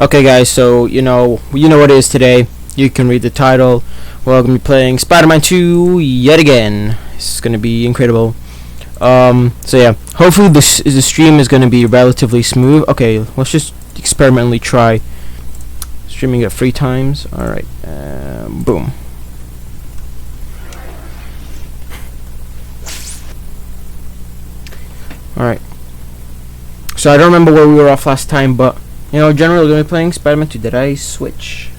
Okay, guys. So you know what it is today. You can read the title. We're gonna be playing Spider-Man 2 yet again. This is gonna be incredible. So yeah, hopefully the stream is gonna be relatively smooth. Okay, let's just experimentally try streaming it 3 times. All right. Boom. All right. So I don't remember where we were off last time, but generally we're gonna be playing Spider-Man 2. Did I switch?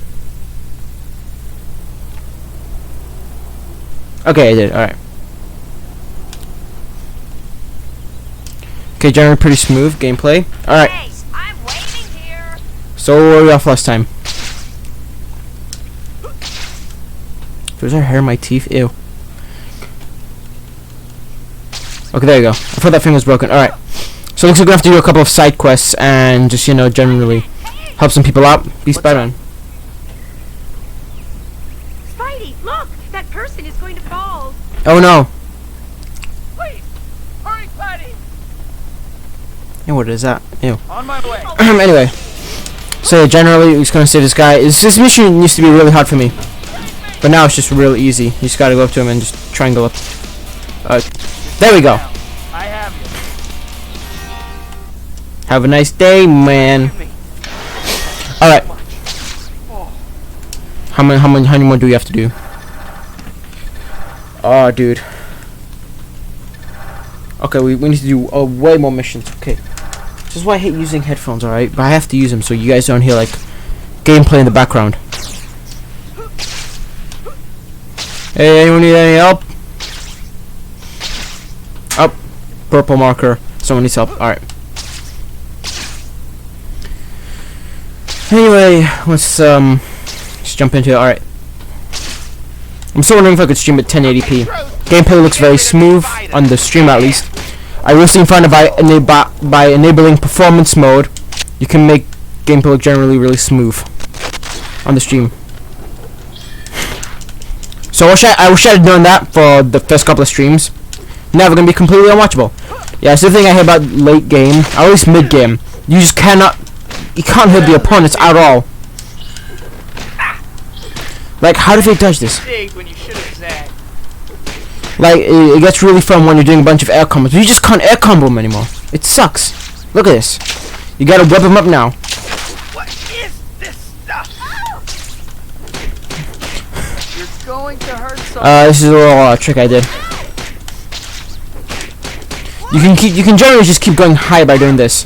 Okay, I did. All right. Okay, generally pretty smooth gameplay. All right. Hey, I'm waiting here. So where were we off last time? There's our hair in my teeth. Ew. Okay, there you go. I thought that thing was broken. All right. So it looks like we're gonna have to do a couple of side quests and just generally help some people out. Be Spider-Man. Spidey, look! That person is going to fall. Oh no. Please, hurry, Spidey! Ew, what is that? Ew. On my way. Anyway, so generally we're just gonna save this guy. This mission used to be really hard for me, but now it's just real easy. You just gotta go up to him and just triangle up. There we go. I have you. Have a nice day, man. All right. How many more do we have to do? Oh, dude. Okay, we need to do way more missions. Okay. This is why I hate using headphones, alright? But I have to use them so you guys don't hear, like, gameplay in the background. Hey, anyone need any help? Oh, purple marker. Someone needs help. Alright. Anyway, let's jump into it. Alright. I'm still wondering if I could stream at 1080p. Gameplay looks very smooth on the stream, at least. I recently found out by enabling performance mode, you can make gameplay look generally really smooth on the stream. So I wish I had known that for the first couple of streams. Never gonna be completely unwatchable. Yeah, it's the thing I hear about late game, or at least mid game. You just can't hit the opponents at all. Like, how do they dodge this? When you should have zagged. Like, it gets really fun when you're doing a bunch of air combos. You just can't air combo them anymore. It sucks. Look at this. You gotta whip them up now. What is this stuff? You're going to hurt someone. This is a little trick I did. You can generally just keep going high by doing this.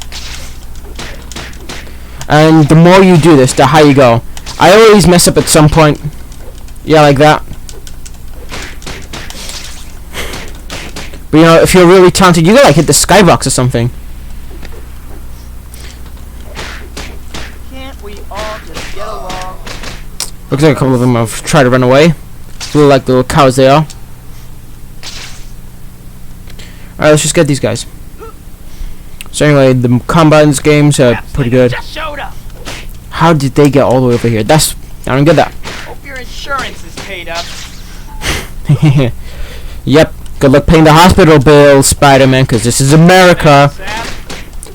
And the more you do this, the higher you go. I always mess up at some point. Yeah, like that. But if you're really talented, you can like hit the skybox or something. Can't we all just get along? Looks like a couple of them have tried to run away. Look like the little cows they are. Alright, let's just get these guys. So anyway, the combat in this game's pretty good. Just showed up. How did they get all the way over here? I don't get that. Hope your insurance is paid up. Yep. Good luck paying the hospital bills, Spider-Man, because this is America.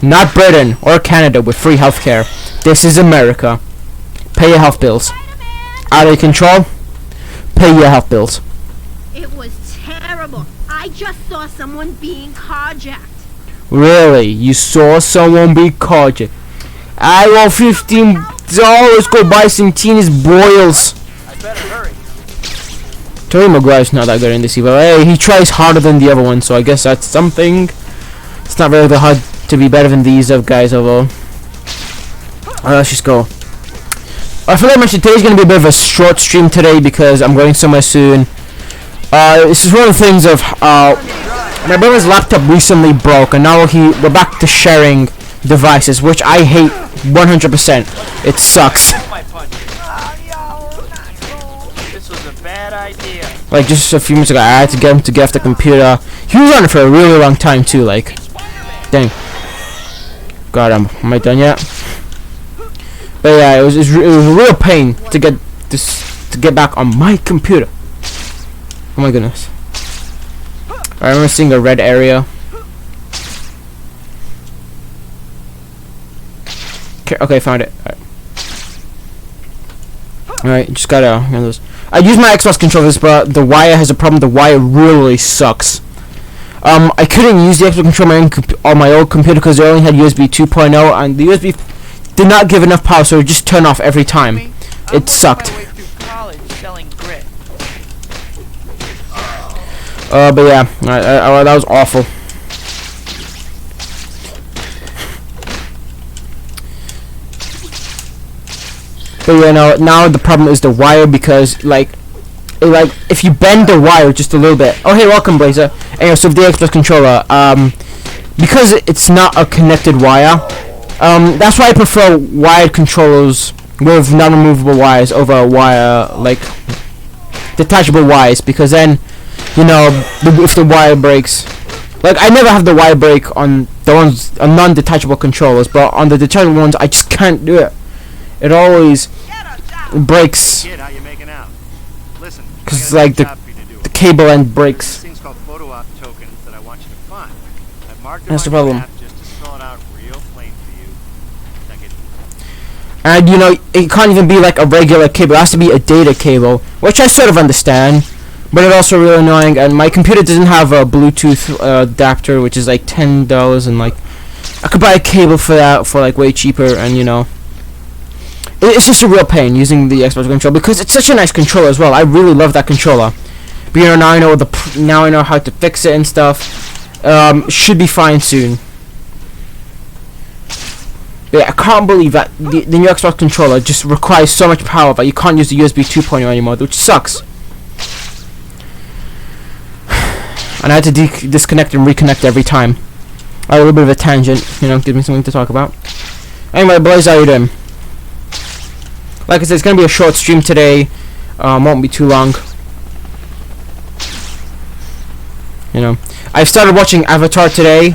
Not Britain or Canada with free healthcare. This is America. Pay your health bills. Out of control? Pay your health bills. It was terrible. I just saw someone being carjacked. Really? You saw someone be carjacked? I want $15. Go buy some Tina's boils. I better hurry. Tobey Maguire's not that good in this either. Hey, he tries harder than the other one, so I guess that's something. It's not really that hard to be better than these guys, although. Alright, let's just go. I forgot to mention, today's going to be a bit of a short stream today because I'm going somewhere soon. This is one of the things of, my brother's laptop recently broke, and now we're back to sharing devices, which I hate 100%. It sucks. My punch. This was a bad idea. Like, just a few minutes ago, I had to get him to get off the computer. He was on it for a really long time, too, like. Dang. God, am I done yet? But yeah, it was a real pain to get back on my computer. Oh my goodness. I remember seeing a red area. Okay, found it. Right. Alright, just gotta handle this. I use my Xbox controllers, but the wire has a problem. The wire really sucks. I couldn't use the Xbox controller on my old computer because it only had USB 2.0, and the USB did not give enough power, so it would just turn off every time. It sucked. I'm working my way through college selling grit. But yeah, that was awful. But you know, now the problem is the wire, because like if you bend the wire just a little bit. Oh hey, welcome Blazer. Anyway, so the Xbox controller, because it's not a connected wire, that's why I prefer wired controllers with non-removable wires over wire, like detachable wires, because then, you know, if the wire breaks, like I never have the wire break on the ones on non-detachable controllers, but on the detachable ones I just can't do it. It always breaks. Kid, how you making out? Listen, Because like the cable end breaks. This thing's called photo op tokens that I want you to find. I've marked them That's the on your problem. map just to spell it out real plain for you. Check it. And you know, it can't even be like a regular cable. It has to be a data cable, which I sort of understand, but it's also really annoying. And my computer doesn't have a Bluetooth adapter, which is like $10, and like I could buy a cable for that for like way cheaper. And you know, it's just a real pain using the Xbox controller, because it's such a nice controller as well. I really love that controller. But you know, now I know now I know how to fix it and stuff. Should be fine soon. But yeah, I can't believe that the new Xbox controller just requires so much power that you can't use the USB 2.0 anymore, which sucks. And I had to disconnect and reconnect every time. A little bit of a tangent, you know, give me something to talk about. Anyway, boys, how you doing? Like I said, it's gonna be a short stream today. Won't be too long. You know, I've started watching Avatar today.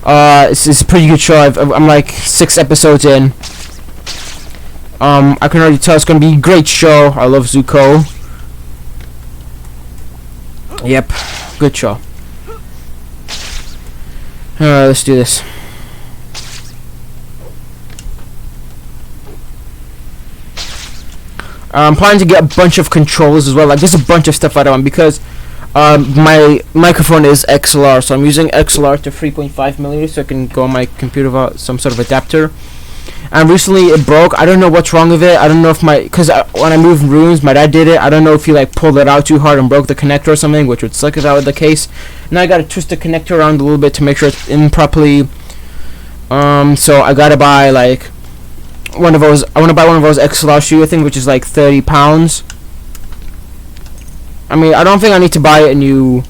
It's a pretty good show. I'm like 6 episodes in. I can already tell it's gonna be a great show. I love Zuko. Yep, good show. Alright, let's do this. I'm planning to get a bunch of controllers as well. Like, there's a bunch of stuff I don't want, because my microphone is XLR, so I'm using XLR to 3.5 millimeters, so I can go on my computer without some sort of adapter. And recently it broke. I don't know what's wrong with it. I don't know if because when I moved rooms, my dad did it. I don't know if he like pulled it out too hard and broke the connector or something, which would suck if that was the case. Now I gotta twist the connector around a little bit to make sure it's in properly. So I gotta buy like one of those. I want to buy one of those XLR shoe thing, which is like £30. I mean, I don't think I need to buy a new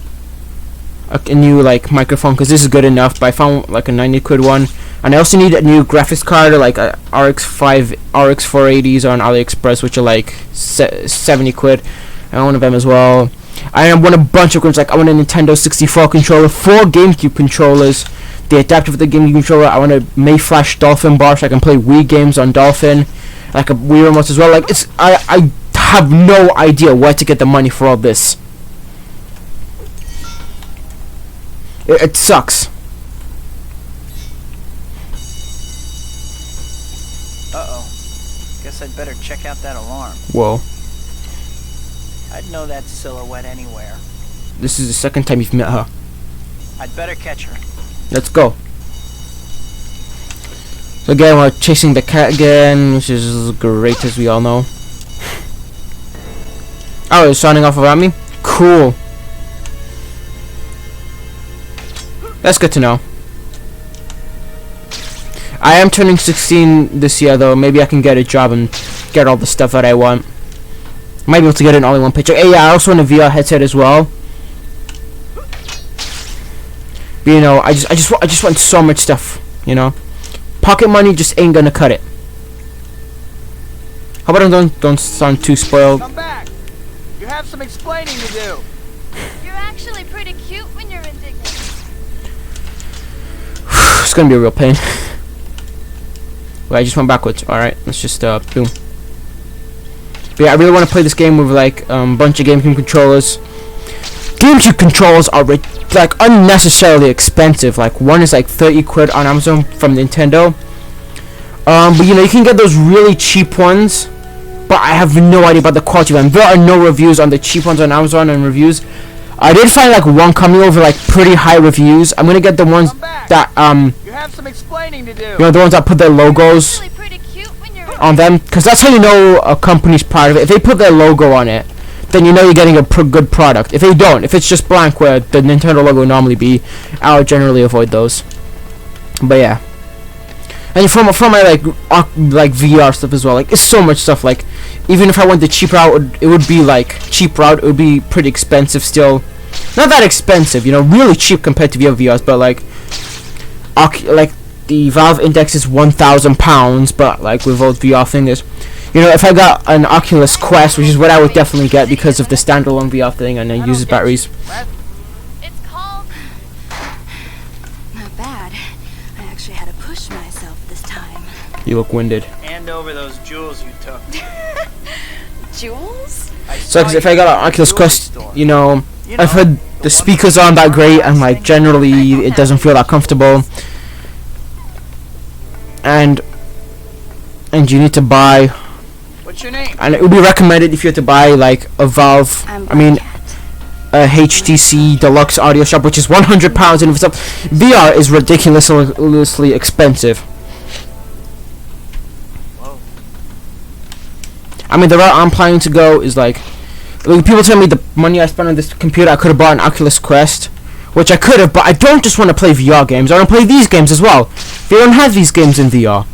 like microphone, because this is good enough. But I found like a 90 quid one, and I also need a new graphics card, like a RX 480s on AliExpress, which are like 70 quid. I want one of them as well. I want a bunch of controllers. Like I want a Nintendo 64 controller, 4 GameCube controllers, the adapter for the GameCube controller. I want a Mayflash Dolphin bar so I can play Wii games on Dolphin, like a Wii remote as well. Like I have no idea where to get the money for all this. It sucks. Uh-oh. Guess I'd better check out that alarm. Whoa. I'd know that silhouette anywhere. This is the second time you've met her. I'd better catch her. Let's go. So again, we're chasing the cat again, which is great, as we all know. Oh, it's sounding off around me? Cool. That's good to know. I am turning 16 this year, though. Maybe I can get a job and get all the stuff that I want. Might be able to get an all-in-one picture. Hey, yeah, I also want a VR headset as well. But, you know, I just want so much stuff. You know, pocket money just ain't gonna cut it. How about I don't sound too spoiled? Come back! You have some explaining to do. You're actually pretty cute when you're indignant. It's gonna be a real pain. Wait, I just went backwards. Alright, let's just boom. But yeah, I really want to play this game with like a bunch of GameCube controllers. GameCube controllers are like unnecessarily expensive. Like one is like 30 quid on Amazon from Nintendo. But you know, you can get those really cheap ones but I have no idea about the quality of them. There are no reviews on the cheap ones on Amazon and reviews. I did find like one coming over like pretty high reviews. I'm gonna get the ones that You have some explaining to do. you know, the ones that put their logos Actually pretty cute when you're in on them, because that's how you know a company's proud of it. If they put their logo on it, then you know you're getting a good product. If they don't, if it's just blank where the Nintendo logo would normally be, I'll generally avoid those. But yeah. And from my like VR stuff as well, like it's so much stuff. Like even if I went the cheap route, it would be like cheap route. It would be pretty expensive still. Not that expensive, you know, really cheap compared to VRs. But like the Valve Index is £1,000, but like with both VR fingers, you know, if I got an Oculus Quest, which is what I would definitely get because of the standalone VR thing and it uses batteries. It's called Not bad. I actually had to push myself this time. You look winded. Hand over those jewels you took. Jules? So cause if I got an Oculus Quest, you know, I've heard the speakers aren't that great and like generally it doesn't feel that comfortable. And you need to buy, What's your name? and it would be recommended if you had to buy like a Valve, a HTC Deluxe Audio Shop, which is £100 in itself. VR is ridiculously expensive. Whoa. I mean, the route I'm planning to go is like people tell me the money I spent on this computer, I could have bought an Oculus Quest, which I could have, but I don't just want to play VR games. I want to play these games as well. They don't have these games in VR,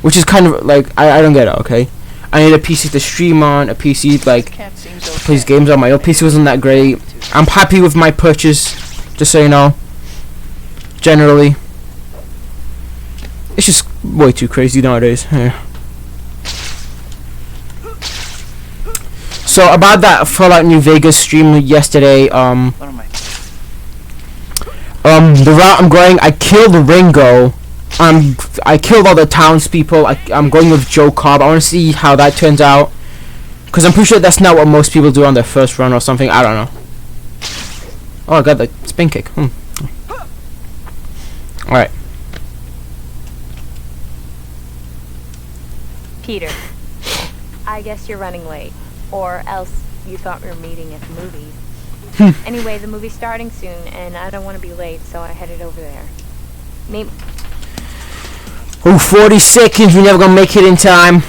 which is kind of like I don't get it. Okay, I need a PC to stream on, a PC like Cat seems okay. plays games on. My old PC wasn't that great. I'm happy with my purchase, just so you know. Generally, it's just way too crazy nowadays. Yeah. So about that Fallout New Vegas stream yesterday, What am I? the route I'm going, I killed Ringo. I killed all the townspeople. I'm going with Joe Cobb. I want to see how that turns out, because I'm pretty sure that's not what most people do on their first run or something. I don't know. Oh, I got the spin kick. Alright. Peter, I guess you're running late. Or else you thought we were meeting at the movies. Anyway, the movie's starting soon, and I don't want to be late, so I headed over there. Meet. Oh, 40 seconds. We're never gonna make it in time.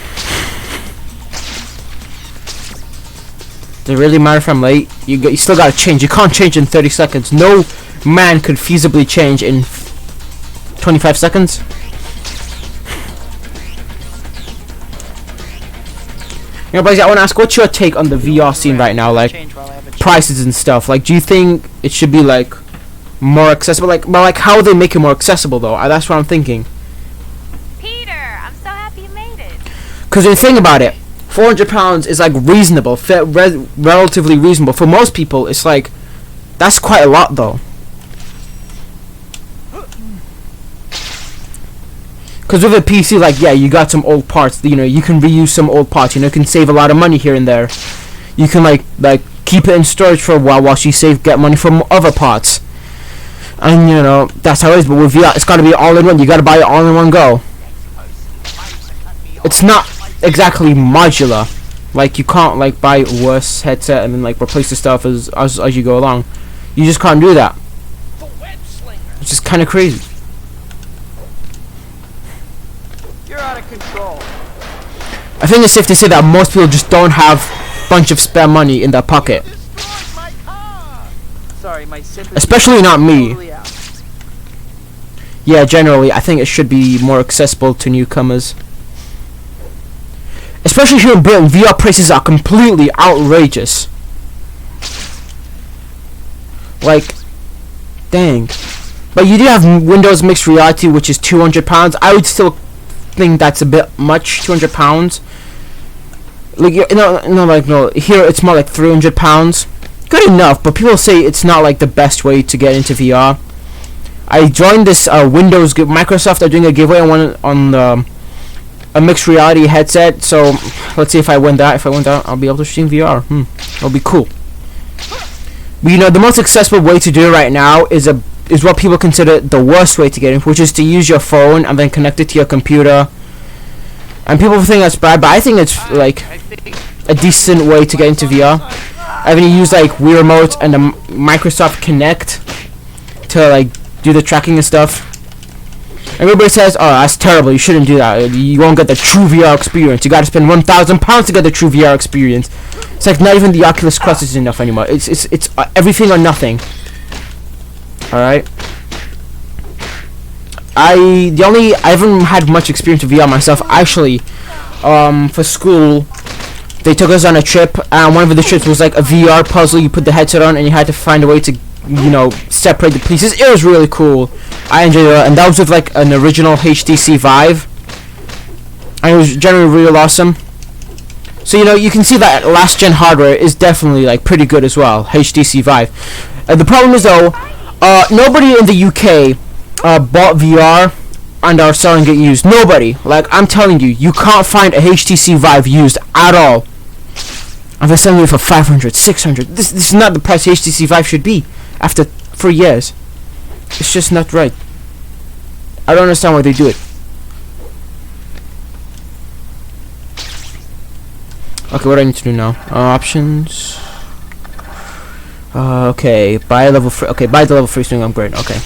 Does it really matter if I'm late? You still gotta change. You can't change in 30 seconds. No man could feasibly change in 25 seconds. You know, buddies, I want to ask, what's your take on the VR scene right now? Like, Change while I have a prices and stuff. Like, do you think it should be like more accessible? Like, but like, how would they make it more accessible though? That's what I'm thinking. Peter. I'm so happy you made it. Because the thing about it, £400 is like reasonable, relatively reasonable. For most people, it's like, that's quite a lot though. Because with a PC, like, yeah, you got some old parts, you know, you can reuse some old parts, you know, you can save a lot of money here and there. You can like keep it in storage for a while you get money from other parts. And you know, that's how it is. But with VR, it's got to be all in one. You got to buy it all in one go. It's not exactly modular. Like, you can't like buy a worse headset and then like replace the stuff as you go along. You just can't do that. It's just kind of crazy. You're out of control. I think it's safe to say that most people just don't have a bunch of spare money in their pocket. Destroyed my car. Sorry, my sympathy. Especially not me. Totally out. Yeah, generally, I think it should be more accessible to newcomers. Especially here in Britain, VR prices are completely outrageous. Like, dang. But you do have Windows Mixed Reality, which is £200. I would still think that's a bit much, £200. Like, no, here it's more like £300. Good enough, but people say it's not like the best way to get into VR. I joined this Windows Microsoft are doing a giveaway on a mixed reality headset. So let's see if I win that. If I win that, I'll be able to stream VR. That'll be cool. But you know, the most accessible way to do it right now is what people consider the worst way to get in, which is to use your phone and then connect it to your computer And people think that's bad, but I think it's like I think a decent way to get into VR. I've even used like Wii Remote and the Microsoft Kinect to like do the tracking and stuff. Everybody says, "Oh, that's terrible. You shouldn't do that. You won't get the true VR experience. You got to spend £1,000 to get the true VR experience." It's like not even the Oculus Quest is enough anymore. It's everything or nothing. All right. I haven't had much experience with VR myself. Actually, for school, they took us on a trip, and one of the trips was like a VR puzzle. You put the headset on, and you had to find a way to, you know, separate the pieces. It was really cool. I enjoyed it, and that was with like an original HTC Vive, and it was generally really awesome. So, you know, you can see that last gen hardware is definitely like pretty good as well. HTC Vive. The problem is though, nobody in the UK bought VR and are selling it used. Nobody. Like, I'm telling you, you can't find a HTC Vive used at all. And they're selling it for 500, 600. This is not the price HTC Vive should be after 3 years. It's just not right. I don't understand why they do it. Okay, what do I need to do now? Options. Okay, buy level 3. Okay, buy the level 3 swing upgrade. Okay.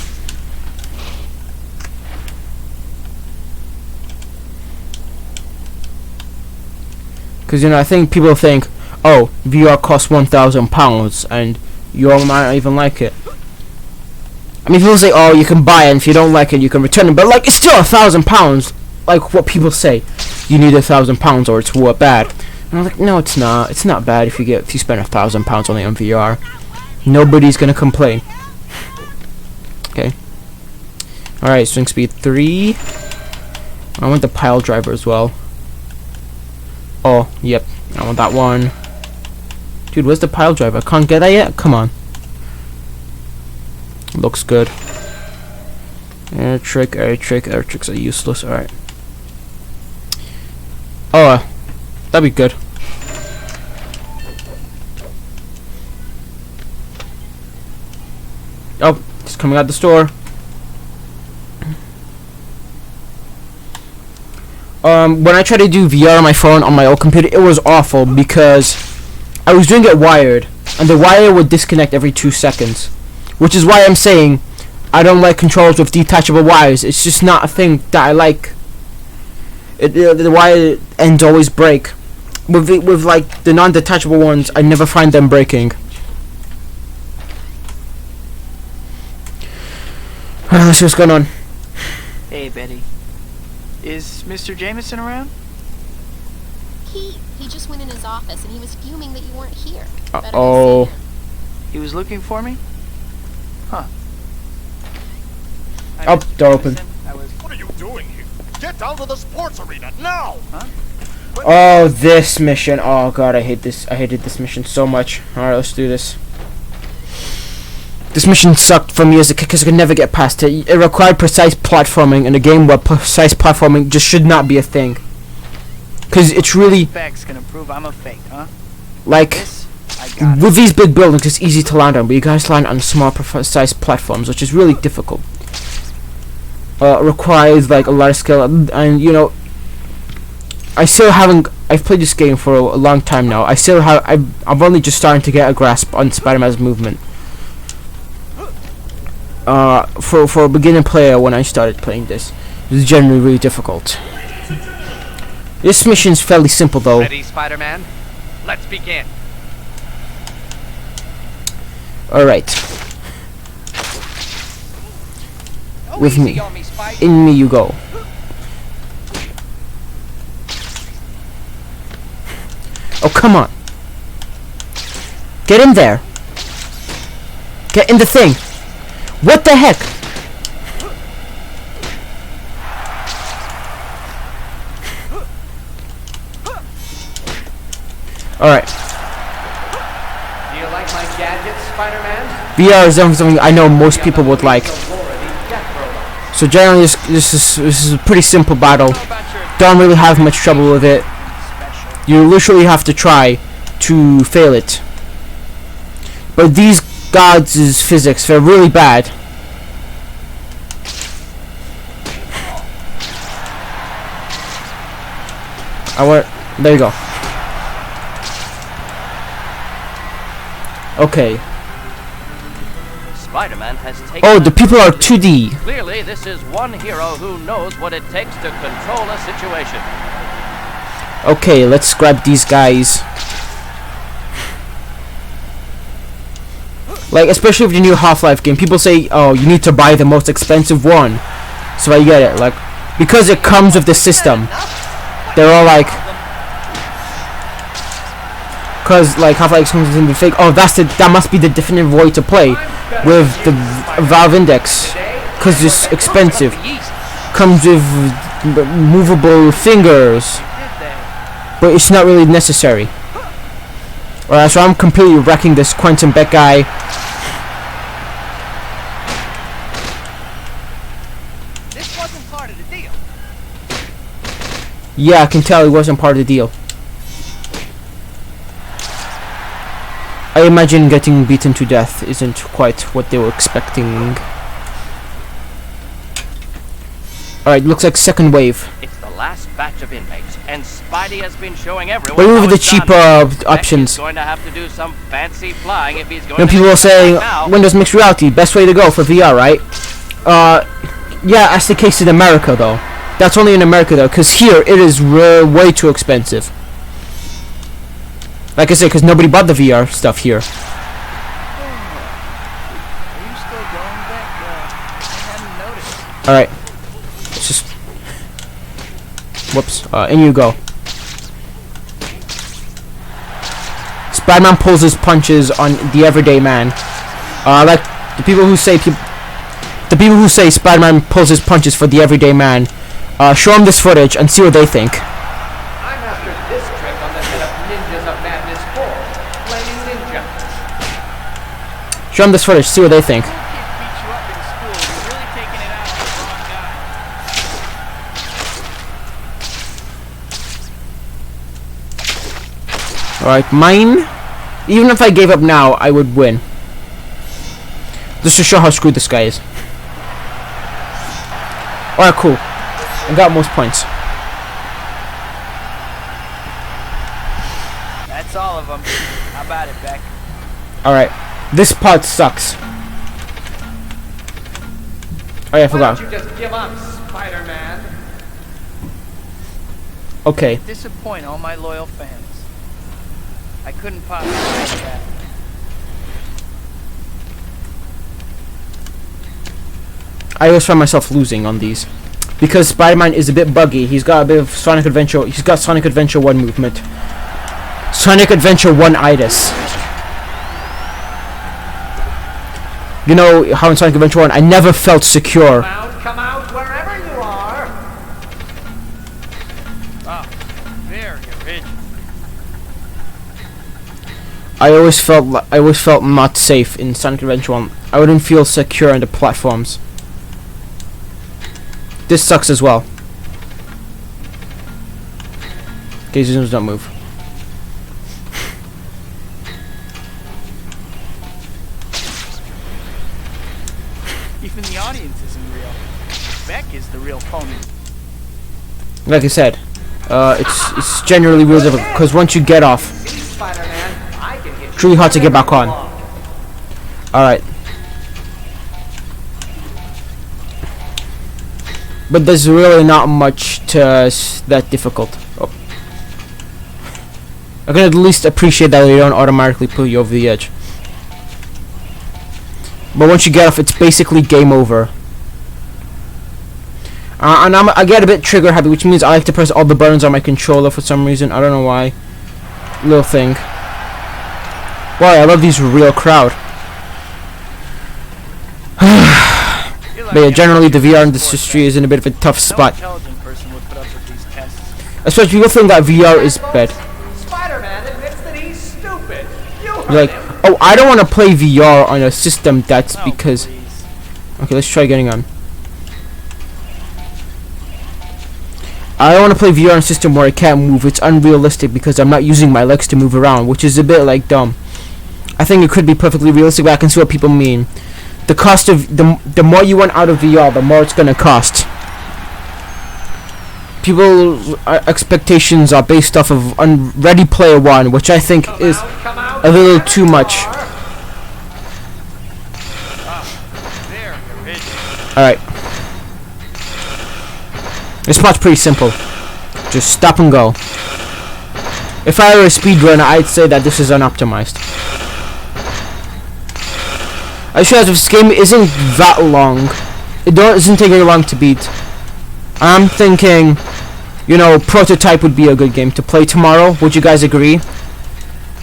Because, you know, I think people think, oh, VR costs £1,000 and you all might not even like it. I mean, people say, oh, you can buy it, and if you don't like it, you can return it. But, like, it's still £1,000. Like what people say, you need £1,000 or it's bad. And I'm like, no, it's not. It's not bad if you spend £1,000 only on VR. Nobody's gonna complain. Okay. All right, swing speed 3. I want the pile driver as well. Oh, yep. I want that one. Dude, where's the pile driver? I can't get that yet? Come on. Looks good. Air tricks are useless. Alright. Oh, that'd be good. Oh, it's coming out the store. When I tried to do VR on my phone on my old computer, it was awful because I was doing it wired, and the wire would disconnect every 2 seconds, which is why I'm saying I don't like controllers with detachable wires. It's just not a thing that I like. The wire ends always break. With like the non-detachable ones, I never find them breaking. Let's see what's going on. Hey, Betty. Is Mr. Jameson around? He just went in his office and he was fuming that you weren't here. Better Oh. go see him. He was looking for me? Huh. Oh, door open. What are you doing here? Get down to the sports arena now! Huh? Oh, this mission. Oh god, I hate this. I hated this mission so much. Alright, let's do this. This mission sucked for me as a kid because I could never get past it. It required precise platforming in a game where precise platforming just should not be a thing. Because it's really, Facts gonna prove I'm a fake, huh? like, This, I got it. with these big buildings it's easy to land on, but you guys land on small precise platforms, which is really difficult. Requires like a lot of skill, and you know, I still haven't. I've played this game for a long time now. I still have. I'm only just starting to get a grasp on Spider-Man's movement. For a beginner player, when I started playing this, it was generally really difficult. This mission's fairly simple though. Ready, Spider-Man? Let's begin. Alright. With Easy me. on me, Spidey. In me you go. Oh, come on. Get in there. Get in the thing. What the heck? Alright. Do you like my gadgets, Spider-Man? VR is something I know most people would like. So generally this is a pretty simple battle. Don't really have much trouble with it. You literally have to try to fail it. But these gods' physics, they're really bad. There you go. Okay. Spider-Man has taken. Oh, the people are 2D. Clearly, this is one hero who knows what it takes to control a situation. Okay, let's grab these guys. Like, especially with the new Half-Life game, people say, oh, you need to buy the most expensive one. So I get it, like, because it comes with the system. They're all like, because like Half-Life comes in the fake. Oh, that must be the definitive way to play with the Valve Index, because it's expensive. Comes with movable fingers, but it's not really necessary. Alright, so I'm completely wrecking this Quentin Beck guy. This wasn't part of the deal. Yeah, I can tell it wasn't part of the deal. I imagine getting beaten to death isn't quite what they were expecting. Alright, looks like second wave. It's the last batch of inmates, and Spidey has been showing everyone. But how with the it's cheaper done. options. He's going to have to do some fancy flying if he's going Then to people do are saying that now. Windows Mixed Reality, best way to go for VR, right? Yeah, that's the case in America though. That's only in America though, because here it is way too expensive. Like I said, because nobody bought the VR stuff here. Are you still going back? I hadn't noticed. Alright. Let's just... Whoops. In you go. Spider-Man pulls his punches on the everyday man. Like the people who say Spider-Man pulls his punches for the everyday man. Show them this footage and see what they think. I'm after this trick on the head of Ninjas of Madness 4. Playing ninja. Show them this footage, see what they think. Kid beat you up in school. You're really taking it out on the wrong guy. Alright, mine. Even if I gave up now, I would win. Just to show how screwed this guy is. Alright, cool. I got most points. That's all of them. How about it, Beck? Alright. This part sucks. Oh yeah, I Why forgot. don't you just give up, Spider-Man? Okay. Disappoint all my loyal fans. I couldn't possibly do that. I always find myself losing on these. Because Spider-Man is a bit buggy. He's got a bit of Sonic Adventure. He's got Sonic Adventure 1 movement. Sonic Adventure 1-itis. You know how in Sonic Adventure 1 I never felt secure. Come out wherever you are. Oh, very original. I always felt not safe in Sonic Adventure 1. I wouldn't feel secure in the platforms. This sucks as well. Okay, zooms don't move. Even the audience isn't real. Beck is the real pony. Like I said, it's generally real difficult because once you get off, Spider-Man, I can hit it's really hard to get back on. Alright. But there's really not much to that difficult. Oh. I can at least appreciate that they don't automatically pull you over the edge. But once you get off, it's basically game over. And I get a bit trigger happy, which means I like to press all the buttons on my controller for some reason. I don't know why. Little thing. Wow, I love these real crowd. But yeah, generally the VR industry is in a bit of a tough spot. Intelligent person would put up with these tests. Especially people think that VR is bad. Spider-Man admits that he's stupid. You heard Like, him. oh, I don't want to play VR on a system that's Oh, because... please. Okay, let's try getting on. I don't want to play VR on a system where I can't move. It's unrealistic because I'm not using my legs to move around, which is a bit like dumb. I think it could be perfectly realistic, but I can see what people mean. The cost of the more you want out of VR, the more it's gonna cost. people's expectations are based off of Ready Player One, which I think is a little too much. Alright. This part's pretty simple. Just stop and go. If I were a speedrunner, I'd say that this is unoptimized. I just realized this game isn't that long. It doesn't take very long to beat. I'm thinking, you know, Prototype would be a good game to play tomorrow. Would you guys agree?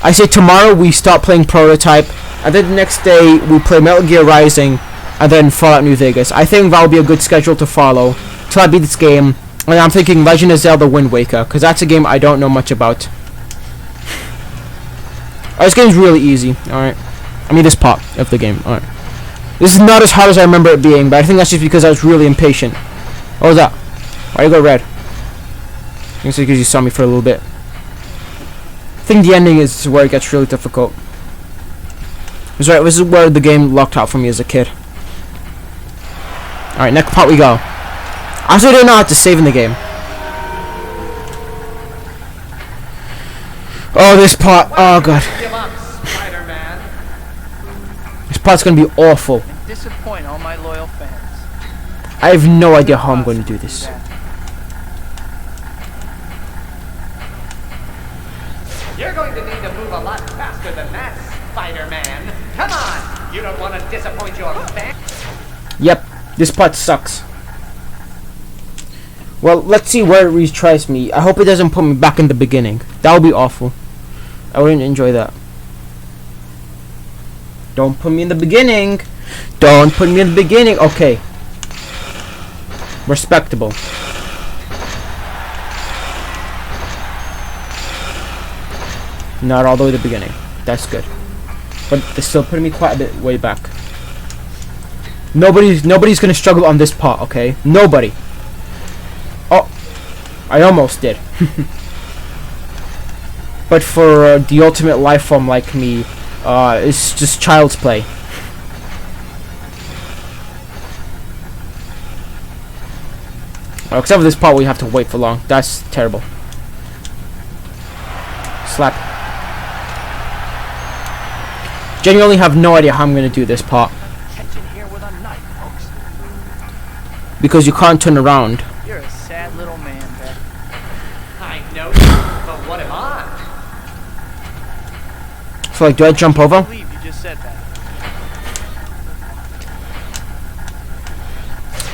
I say tomorrow we start playing Prototype, and then the next day we play Metal Gear Rising, and then Fallout New Vegas. I think that would be a good schedule to follow till I beat this game. And I'm thinking Legend of Zelda Wind Waker, because that's a game I don't know much about. This game's really easy, alright. I mean, this part of the game, alright. This is not as hard as I remember it being, but I think that's just because I was really impatient. What was that? Why you go red? I think it's because you saw me for a little bit. I think the ending is where it gets really difficult. That's right, this is where the game locked out for me as a kid. Alright, next part we go. I also don't know how to save in the game. Oh, this part. Oh, God. Give up, Spider-Man. This part's gonna be awful. Disappoint all my loyal fans. I have no idea how I'm going to do this. You're going to need to move a lot faster than that, Spider-Man. Come on! You don't want to disappoint your fans. Yep, this part sucks. Well, let's see where it retries me. I hope it doesn't put me back in the beginning. That would be awful. I wouldn't enjoy that. Don't put me in the beginning. Don't put me in the beginning. Okay. Respectable. Not all the way to the beginning. That's good. But they're still putting me quite a bit way back. Nobody's gonna struggle on this part, okay? Nobody. Oh, I almost did. But for the ultimate life form like me, it's just child's play. Except for this part where you have to wait for long. That's terrible. Slap. Genuinely have no idea how I'm going to do this part. Because you can't turn around. You're a sad little man, Beck. I know you, but what am I? So, like, do I jump over? I believe you just said that.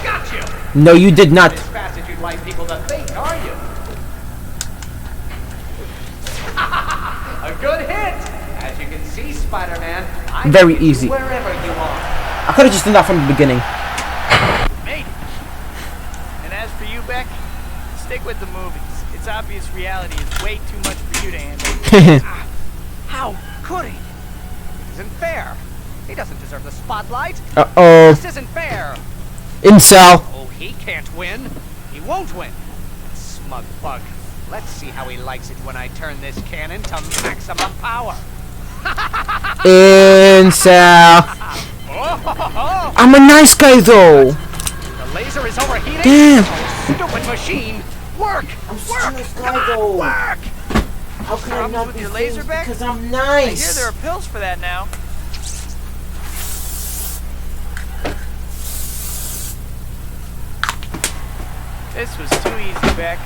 Got you! No, you did not. As fast as you'd like people to think, are you? A good hit! As you can see, Spider-Man, I Very can get you easy. wherever you are. I could have just done that from the beginning. Mate. And as for you, Beck, stick with the movies. It's obvious reality is way too much for you to handle. How could he? This isn't fair. He doesn't deserve the spotlight. Uh-oh. This isn't fair. Incel. Oh, he can't win. He won't win. Smug bug. Let's see how he likes it when I turn this cannon to maximum power. Incel. I'm a nice guy, though. The laser is overheating. Damn. Oh, stupid machine. Work. Work. Work. How can I not with your laser back? Because I'm I nice. hear there are pills for that now. This was too easy, Beck.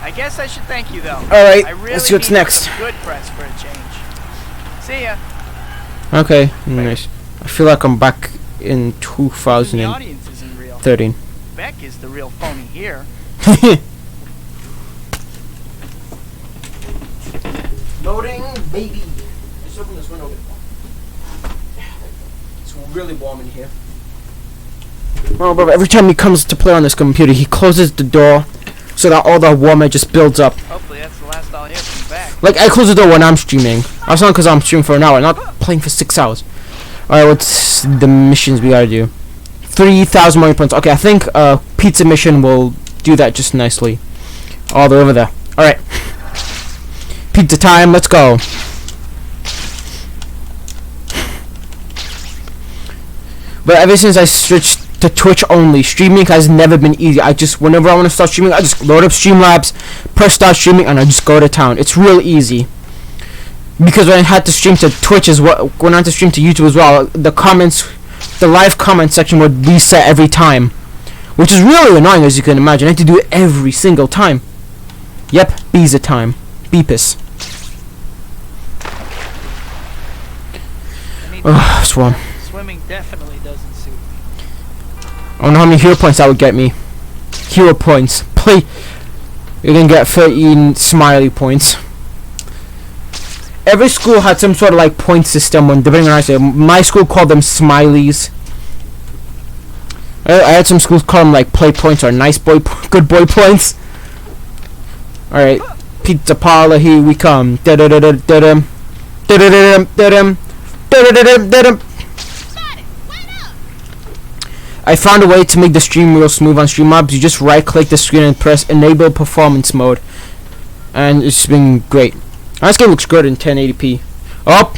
I guess I should thank you, though. Alright, I really let's see what's need next. some good press for a change. See ya. Okay, nice. I feel like I'm back in The 2013. audience isn't real. Beck is the real phony here. Loading, baby. Let's open this window a bit more. It's really warm in here. Oh, brother, every time he comes to play on this computer, he closes the door so that all the warmth just builds up. Hopefully that's the last I'll hear from Beck. Like, I close the door when I'm streaming. That's not because I'm streaming for an hour, not playing for 6 hours. Alright, what's the missions we gotta do? 3,000 money points. Okay, I think pizza mission will do that just nicely. Oh, they're over there. Alright. Pizza time, let's go. But ever since I switched to Twitch only. Streaming has never been easy. Whenever I want to start streaming, I just load up Streamlabs, press start streaming, and I just go to town. It's real easy. Because when I had to stream to Twitch when I had to stream to YouTube as well, the live comment section would reset every time, which is really annoying, as you can imagine. I had to do it every single time. Yep, B's a time. Beepus. Ugh, swarm. Swimming definitely doesn't suit me. I don't know how many hero points that would get me. Hero points. Play. You're gonna get 13 smiley points. Every school had some sort of like point system when depending on how I say. My school called them smileys. I had some schools call them like play points or nice boy, good boy points. Alright, pizza parlor, here we come. I found a way to make the stream real smooth on Streamlabs. You just right click the screen and press enable performance mode, and it's been great. This game looks good in 1080p. Oh,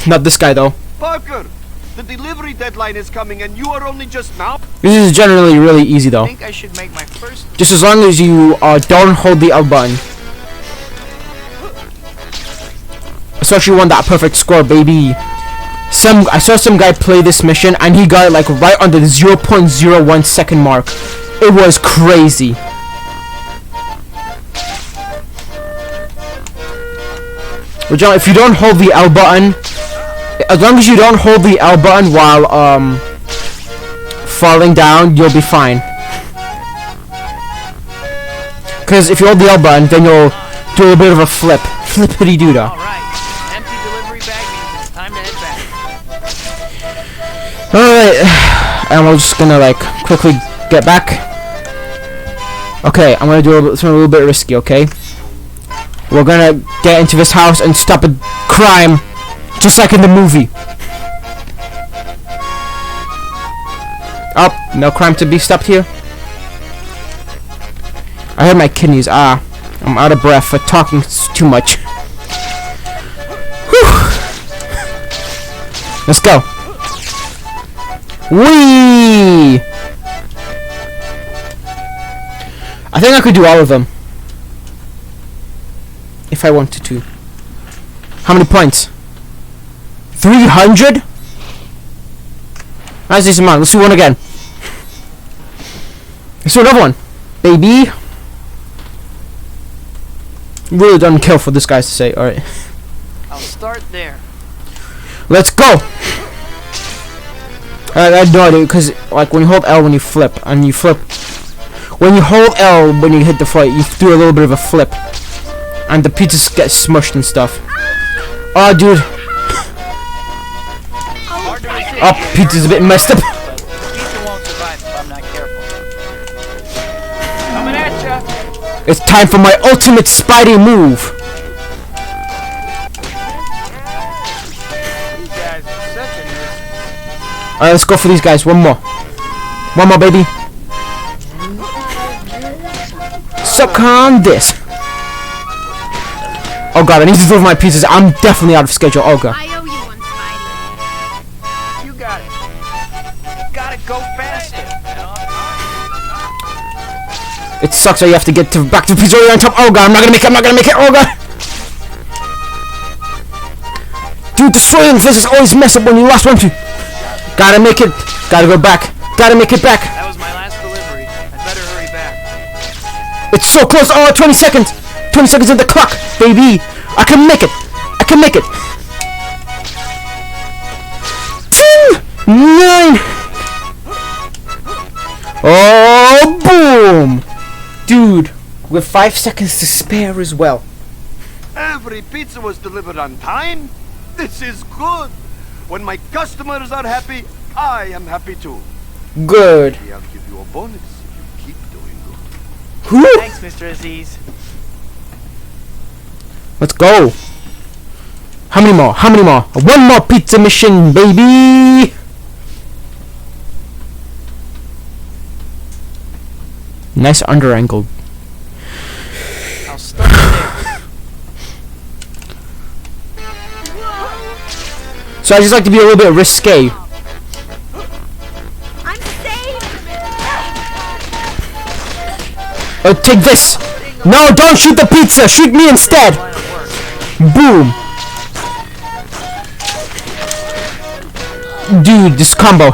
not this guy though. Parker, the delivery deadline is coming and you are only just now. This is generally really easy though. I think I should make my first. Just as long as you don't hold the L button. Especially on that perfect score, baby. I saw some guy play this mission and he got it like right under the 0.01 second mark. It was crazy. But John, if you don't hold the L button, as long as you don't hold the L button while falling down, you'll be fine. Because if you hold the L button, then you'll do a bit of a flip. Flippity doo dah. Alright, empty delivery bag means it's time to head back. Alright, and we're just gonna like quickly get back. Okay, I'm gonna do something a little bit risky, okay? We're gonna get into this house and stop a crime, just like in the movie. Oh, no crime to be stopped here. I heard my kidneys. I'm out of breath for talking too much. Whew. Let's go. Whee! I think I could do all of them. If I wanted to. How many points? 300? That's decent amount. Let's do one again. Let's do another one. Baby. Really done kill for this guy to say. Alright. I'll start there. Let's go! I had no idea, because like when you hold L when you flip, and you flip. When you hold L when you hit the flight, you do a little bit of a flip. And the pizzas get smushed and stuff. Oh, dude. Oh, pizza's a bit messed up. But pizza won't survive if I'm not careful. Coming at ya. It's time for my ultimate Spidey move. You guys are such a nuisance. Alright, let's go for these guys. One more. One more, baby. Suck on this. Oh god, I need to deliver my pizzas. I'm definitely out of schedule. Oh god. I owe you one, Spidey. You got it. You gotta go faster. It sucks that you have to get back to the pizzeria on top. Oh god, I'm not gonna make it. I'm not gonna make it. Oh god. Dude, destroying this is always mess up when you last one to. Gotta make it. Gotta go back. Gotta make it back. That was my last delivery. I'd better hurry back. It's so close. Oh, 20 seconds. 20 seconds on the clock, baby. I can make it. I can make it. 10, 9. Oh, boom. Dude, with 5 seconds to spare as well. Every pizza was delivered on time. This is good. When my customers are happy, I am happy too. Good. Maybe I'll give you a bonus if you keep doing good. Who? Thanks, Mr. Aziz. Let's go. How many more? How many more? One more pizza mission, baby. Nice under angle. I'll start there. So I just like to be a little bit risque. I'm saved. take this. No, don't shoot the pizza. Shoot me instead. Boom. Dude, this combo.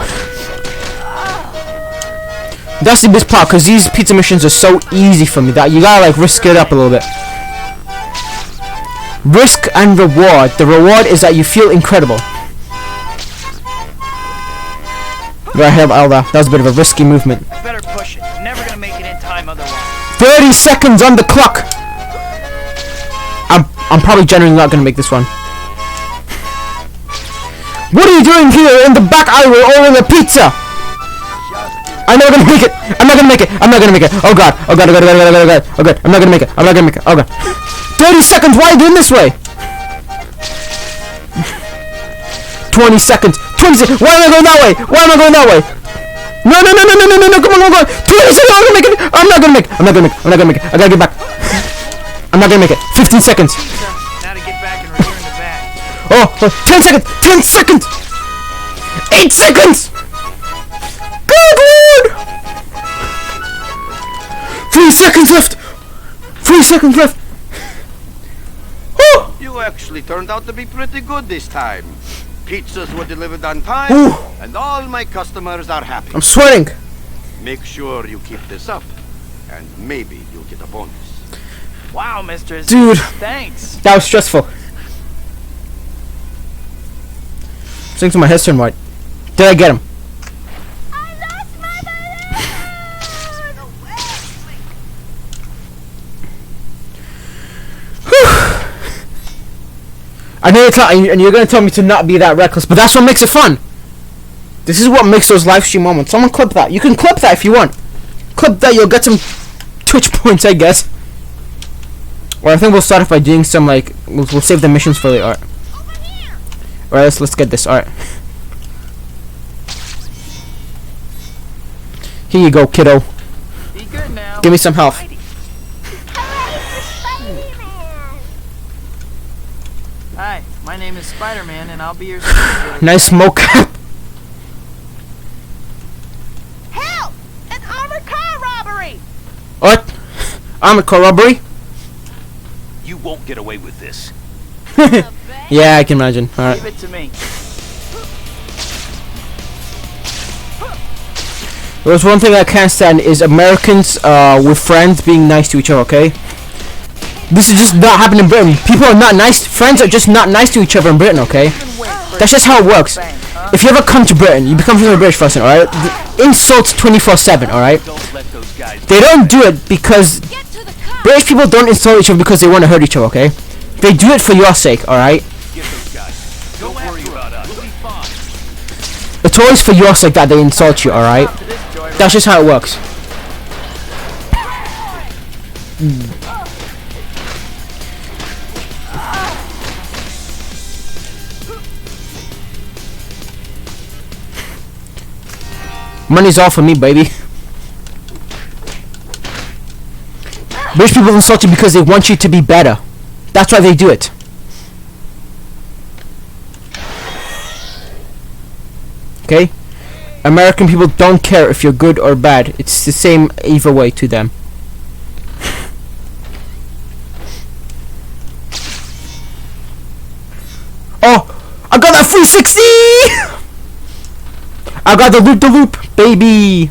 That's the best part, because these pizza missions are so easy for me that you gotta like risk it up a little bit. Risk and reward. The reward is that you feel incredible. Right here, Alda. That was a bit of a risky movement. Better push it. I'm never gonna make it in time otherwise. 30 seconds on the clock. I'm probably generally not gonna make this one. What are you doing here in the back aisle ordering a pizza? I'm not gonna make it. I'm not gonna make it. I'm not gonna make it. Oh god. Oh god. Oh god. Oh god. Oh god. Oh god. Oh god. I'm not gonna make it. I'm not gonna make it. Oh god. 30 seconds. Why are you doing this way? 20 seconds. 20 seconds. Why am I going that way? Why am I going that way? No. Come on. 20 seconds. I'm gonna make it. I'm not gonna make it. I'm not gonna make it. I gotta get back. I'm not gonna make it. 15 seconds. Now to get back and return the bag. Oh, 10 seconds. 10 seconds. 8 seconds. Good lord! 3 seconds left! 3 seconds left! Oh! You actually turned out to be pretty good this time. Pizzas were delivered on time, Ooh. and all my customers are happy. I'm sweating! Make sure you keep this up, and maybe you'll get a bonus. Wow, Mr. Aziz. Dude. Thanks. That was stressful. Sing to my headstone right. Did I get him? I know and you're gonna tell me to not be that reckless, but that's what makes it fun. This is what makes those live stream moments. Someone clip that. You can clip that if you want. Clip that, you'll get some Twitch points, I guess. Or I think we'll start off by doing some like we'll save the missions for later. Alright, let's get this. Alright. Here you go, kiddo. Be good now. Give me some health. Hi, my name is Spider-Man, and I'll be your security. Nice smoke cap. Help! An armored car robbery! What? Armored car robbery? You won't get away with this. Yeah, I can imagine. Alright. Leave it to me. There's one thing I can't stand is Americans with friends being nice to each other, okay? This is just not happening in Britain. People are not nice. Friends are just not nice to each other in Britain, okay? That's just how it works. If you ever come to Britain, you become a British person, alright? Insults 24/7, alright? They don't do it because British people don't insult each other because they want to hurt each other, okay? They do it for your sake, alright? Don't worry about us. We'll be fine. It's always for your sake that they insult you, alright? That's just how it works. Money's all for me, baby. British people insult you because they want you to be better. That's why they do it. Okay? American people don't care if you're good or bad. It's the same either way to them. Oh! I got that 360! I got the loop, baby!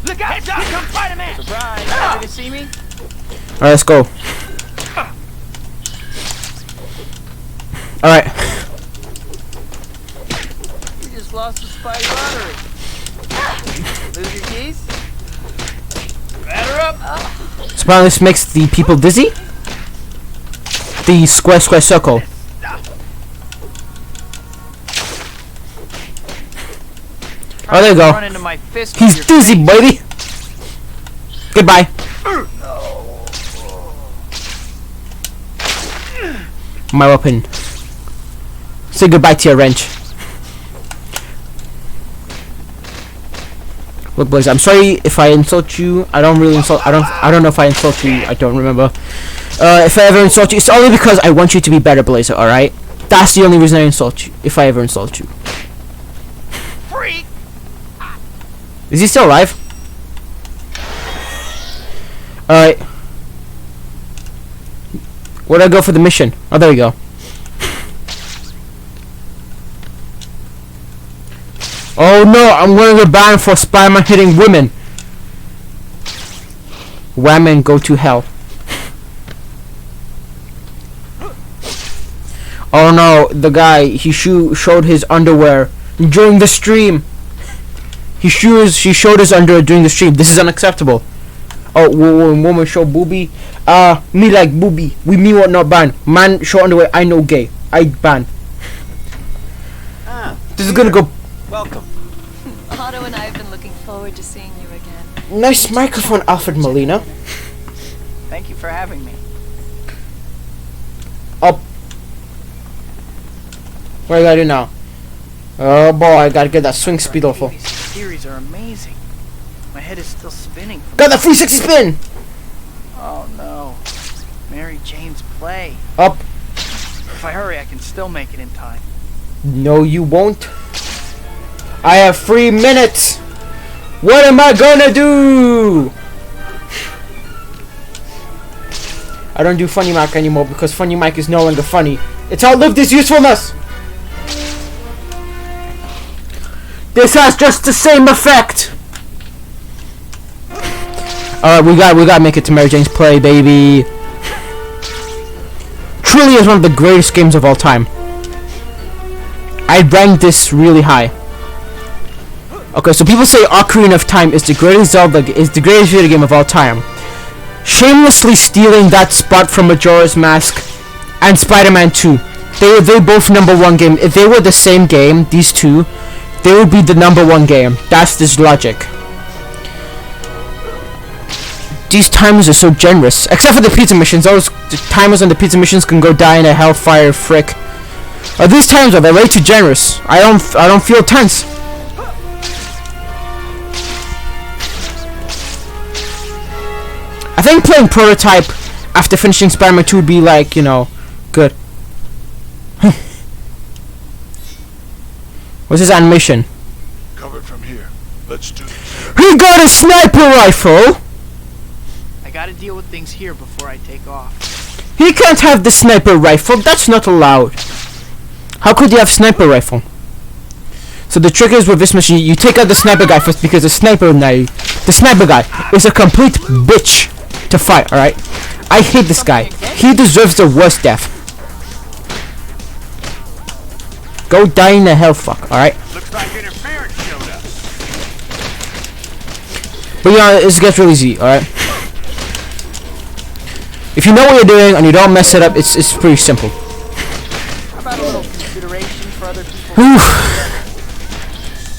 Look out! Here comes Spider-Man! Surprise! Happy to see me? Alright, let's go. Alright. You just lost the Spidey lottery. Lose your keys? Batter up! So apparently this makes the people dizzy? The square circle. Oh, there you go. Run into my fist with He's your dizzy, face. baby! Goodbye. My weapon. Say goodbye to your wrench. Look, Blaze, I'm sorry if I insult you. I don't really insult. I don't know if I insult you. I don't remember. If I ever insult you, it's only because I want you to be better, Blazer. All right. That's the only reason I insult you. If I ever insult you. Freak! Is he still alive? Alright. Where'd I go for the mission? Oh, there we go. Oh no, I'm going to get banned for Spider-Man hitting women. Women go to hell. Oh no, the guy, he showed his underwear during the stream. She showed his underwear during the stream. This is unacceptable. Oh, when woman show booby. Me like booby. We me what not ban. Man show underwear, I know gay. I ban. This is gonna go. Welcome. Otto and I have been looking forward to seeing you again. Nice microphone, Alfred Molina. Thank you for having me. Up. What do I gotta do now? Oh boy, I gotta get that swing speed awful. These theories are amazing. My head is still spinning. Got that 360 spin! Oh no. Mary Jane's play. Up. If I hurry, I can still make it in time. No, you won't. I have 3 minutes. What am I gonna do? I don't do Funny Mike anymore because Funny Mike is no longer funny. It's outlived its usefulness. This has just the same effect. Alright, we gotta make it to Mary Jane's play, baby. Truly is one of the greatest games of all time. I ranked this really high. Okay, so people say Ocarina of Time is the greatest the greatest video game of all time. Shamelessly stealing that spot from Majora's Mask and Spider-Man 2. They both #1 game. If they were the same game, these two, they would be the #1 game. That's this logic. These timers are so generous. Except for the pizza missions. Those timers on the pizza missions can go die in a hellfire frick. These timers are way too generous. I don't feel tense. I think playing Prototype after finishing Spider-Man 2 would be like, you know, good. What's his animation? Covered from here. Let's do this. He got a sniper rifle! I gotta deal with things here before I take off. He can't have the sniper rifle. That's not allowed. How could you have sniper rifle? So the trick is with this mission, you take out the sniper guy first because the sniper guy is a complete bitch to fight, alright? I hate this guy. He deserves the worst death. Go die in the hellfuck, alright? Looks like interference showed up. But yeah, it gets really easy, alright? If you know what you're doing and you don't mess it up, it's pretty simple. How about a little consideration for other people?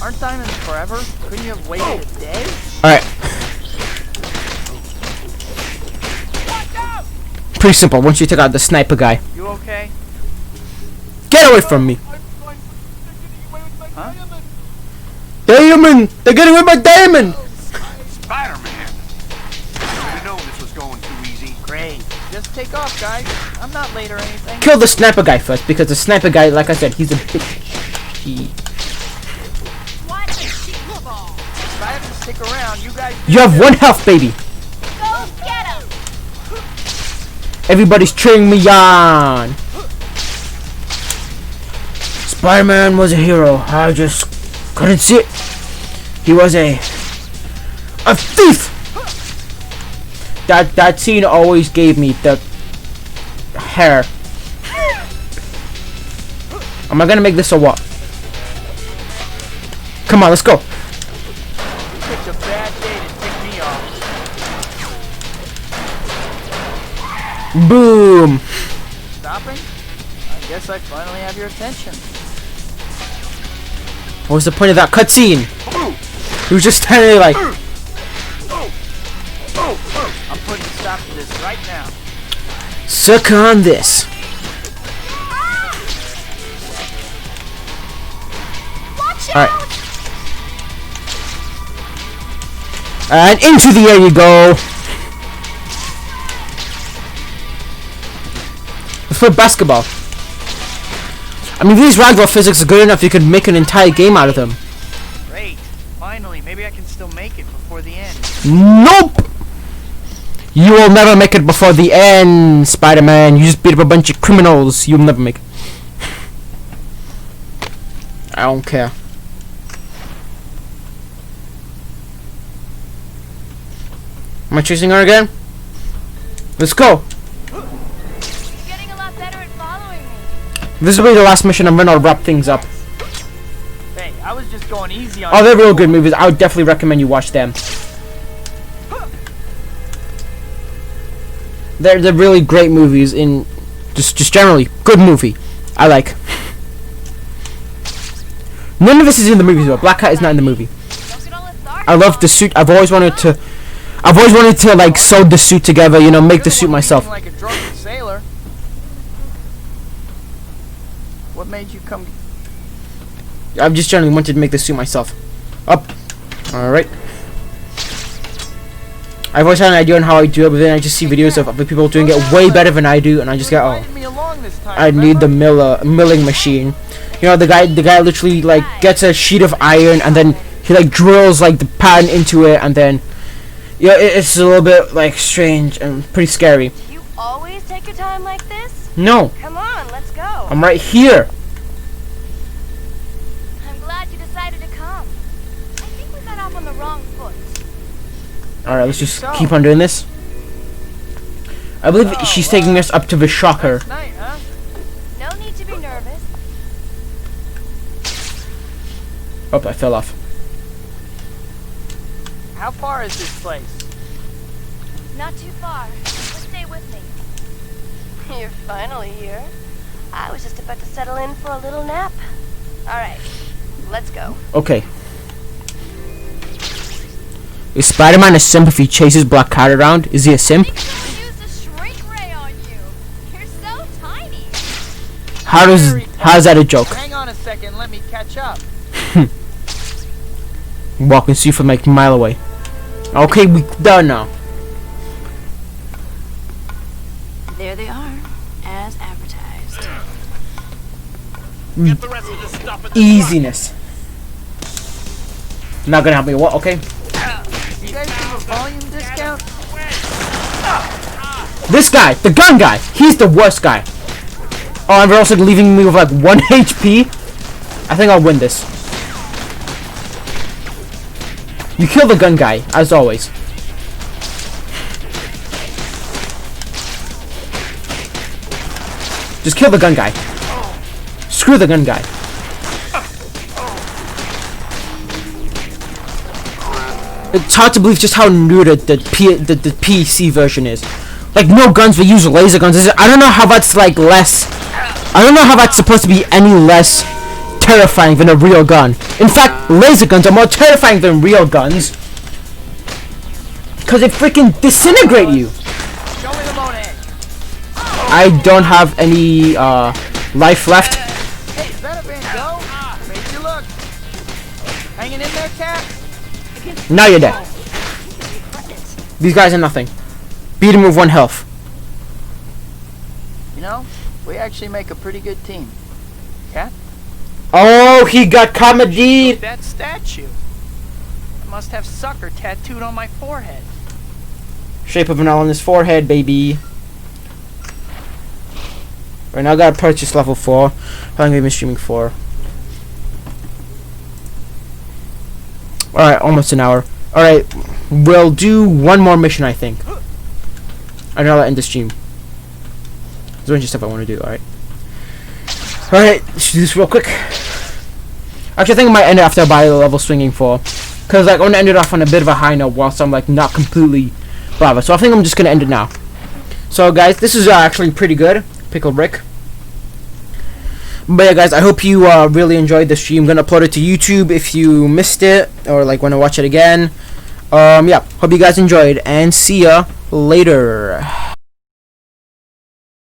Aren't diamonds forever? Couldn't you have waited a day? Alright. Pretty simple, once you take out the sniper guy. You okay? Get away from me! Huh? Diamond! They're getting away my diamond! Spider-Man! I know this was going too easy. Great. Just take off, guys. I'm not late or anything. Kill the sniper guy first, because the sniper guy, like I said, he's a bitch. What a shitball. If I have to stick around, you guys... You have 1 health, baby! Go get him. Everybody's cheering me on! Spider-Man was a hero. I just couldn't see it. He was a thief! That scene always gave me the hair. Am I gonna make this a what? Come on, let's go. You picked a bad day to tick me off. Boom! Stopping? I guess I finally have your attention. What was the point of that cutscene? He was just standing there like... I'm putting a stop to this right now. Suck on this. Alright. And into the air you go. Let's play basketball. I mean, these ragdoll physics are good enough you could make an entire game out of them. Great. Finally, maybe I can still make it before the end. Nope! You will never make it before the end, Spider-Man. You just beat up a bunch of criminals. You'll never make it. I don't care. Am I chasing her again? Let's go. You're getting a lot better at following me. This will be the last mission. I'm gonna wrap things up. Hey, I was just going easy on Oh, you. they're real good movies. I would definitely recommend you watch them. They're really great movies. In just generally good movie. I like. None of this is in the movie though. Black Cat is not in the movie. Don't get all lethargic. I love the suit. I've always wanted to like sew the suit together. You know, make the suit myself. Like a drunken sailor. What made you come? I've just generally wanted to make the suit myself. Up. Alright. I've always had an idea on how I do it, but then I just see videos of other people doing it way better than I do, and I just get, oh, Invited me along this time, I need the milling machine. You know, the guy literally like gets a sheet of iron and then he like drills like the pattern into it, and then yeah, it's a little bit like strange and pretty scary. Do you always take your time like this? No, Come on, let's go. I'm right here. I'm glad you decided to come. I think we got off on the wrong foot. Alright, let's just keep on doing this. I believe she's taking us up to the shocker. Nice night, huh? No need to be nervous. Oh, I fell off. How far is this place? Not too far. Just stay with me. You're finally here. I was just about to settle in for a little nap. All right, let's go. Okay. Is Spider-Man a simp if he chases Black Cat around? Is he a simp? I think someone used a shrink ray on you. You're so tiny. How's that a joke? Hang on a second, let me catch up. Walk and see from like a mile away. Okay, we done now. There they are, as advertised. Get the rest of this stuff in the Easiness. Not gonna help me. What? Okay. You guys have a volume discount? This guy, the gun guy, he's the worst guy. Oh, and they're also leaving me with like 1 HP. I think I'll win this. You kill the gun guy, as always. Just kill the gun guy. Screw the gun guy. It's hard to believe just how neutered the PC version is. Like, no guns, we use laser guns. I don't know how that's like less. I don't know how that's supposed to be any less terrifying than a real gun. In fact, laser guns are more terrifying than real guns. Cause they freaking disintegrate you. Show me the bone edge. I don't have any life left. Hey, is that a Van Gogh? Made you look. Hanging in there, cat? Now you're dead. These guys are nothing. Beat him with 1 health. You know, we actually make a pretty good team. Cat? Oh, he got comedy. That statue. I must have sucker tattooed on my forehead. Shape of an L on his forehead, baby. Right now, I gotta purchase level 4. How long have I been streaming for? Alright, almost an hour. Alright, we'll do one more mission, I think. And I'll end the stream. There's a bunch of stuff I want to do, alright. Alright, let's do this real quick. Actually, I think I might end it after I buy the level swinging for. Because like, I want to end it off on a bit of a high note whilst I'm like not completely blah. So I think I'm just going to end it now. So guys, this is actually pretty good. Pickle Brick. But yeah guys, I hope you really enjoyed the stream. I'm going to upload it to YouTube if you missed it. Or like want to watch it again. Yeah, hope you guys enjoyed. And see ya later.